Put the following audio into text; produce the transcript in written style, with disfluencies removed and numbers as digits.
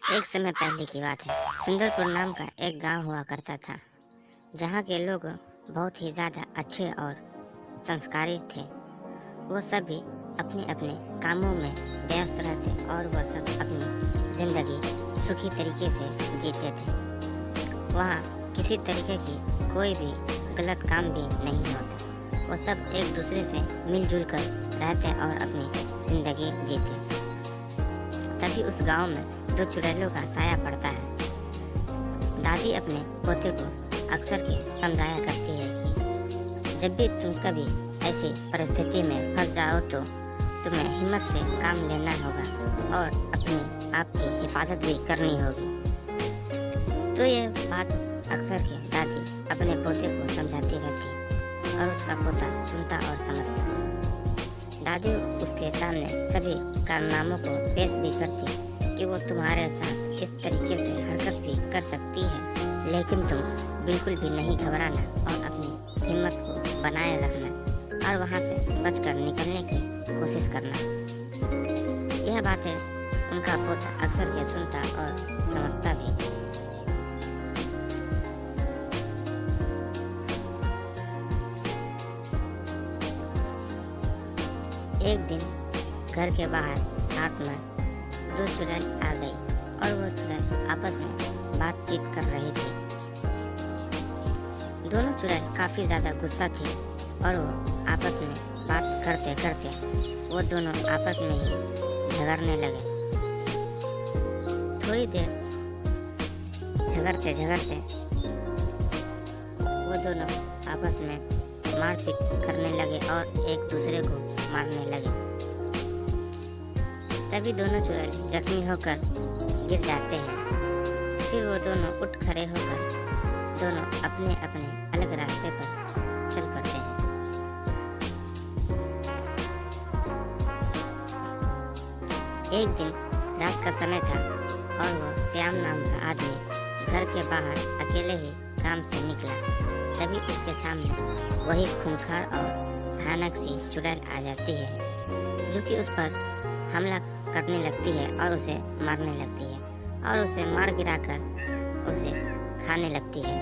एक समय पहले की बात है। सुंदरपुर नाम का एक गांव हुआ करता था, जहां के लोग बहुत ही ज़्यादा अच्छे और संस्कारी थे। वो सभी अपने अपने कामों में व्यस्त रहते और वो सब अपनी ज़िंदगी सुखी तरीके से जीते थे। वहाँ किसी तरीके की कोई भी गलत काम भी नहीं होता। वो सब एक दूसरे से मिलजुल कर रहते और अपनी ज़िंदगी जीते। तभी उस गांव में दो चुड़ैलों का साया पड़ता है। दादी अपने पोते को अक्सर के समझाया करती है कि जब भी तुम कभी ऐसी परिस्थिति में फंस जाओ तो तुम्हें हिम्मत से काम लेना होगा और अपने आप की हिफाजत भी करनी होगी। तो ये बात अक्सर के दादी अपने पोते को समझाती रहती और उसका पोता सुनता और समझता। दादी उसके सामने सभी कारनामों को पेश भी करती कि वो तुम्हारे साथ इस तरीके से हरकत भी कर सकती है, लेकिन तुम बिल्कुल भी नहीं घबराना और अपनी हिम्मत को बनाए रखना और वहाँ से बचकर निकलने की कोशिश करना। यह बातें उनका पोता अक्सर के सुनता और समझता भी। एक दिन घर के बाहर रात में दो चुड़ैल आ गई और वो चुड़ैल आपस में बातचीत कर रही थी। दोनों चुड़ैल काफी ज्यादा गुस्सा थी और वो आपस में बात करते करते वो दोनों आपस में ही झगड़ने लगे। थोड़ी देर झगड़ते झगड़ते वो दोनों आपस में मारपीट करने लगे और एक दूसरे को मारने लगे। तभी दोनों चुड़ैल जख्मी होकर गिर जाते हैं। फिर वो दोनों उठ खड़े होकर दोनों अपने अपने अलग रास्ते पर चल पड़ते हैं। एक दिन रात का समय था और वो श्याम नाम का आदमी घर के बाहर अकेले ही काम से निकला। तभी उसके सामने वही खूंखार और भयानक सी चुड़ैल आ जाती है, जो कि उस पर हमला करने लगती है और उसे मारने लगती है और उसे मार गिराकर उसे खाने लगती है।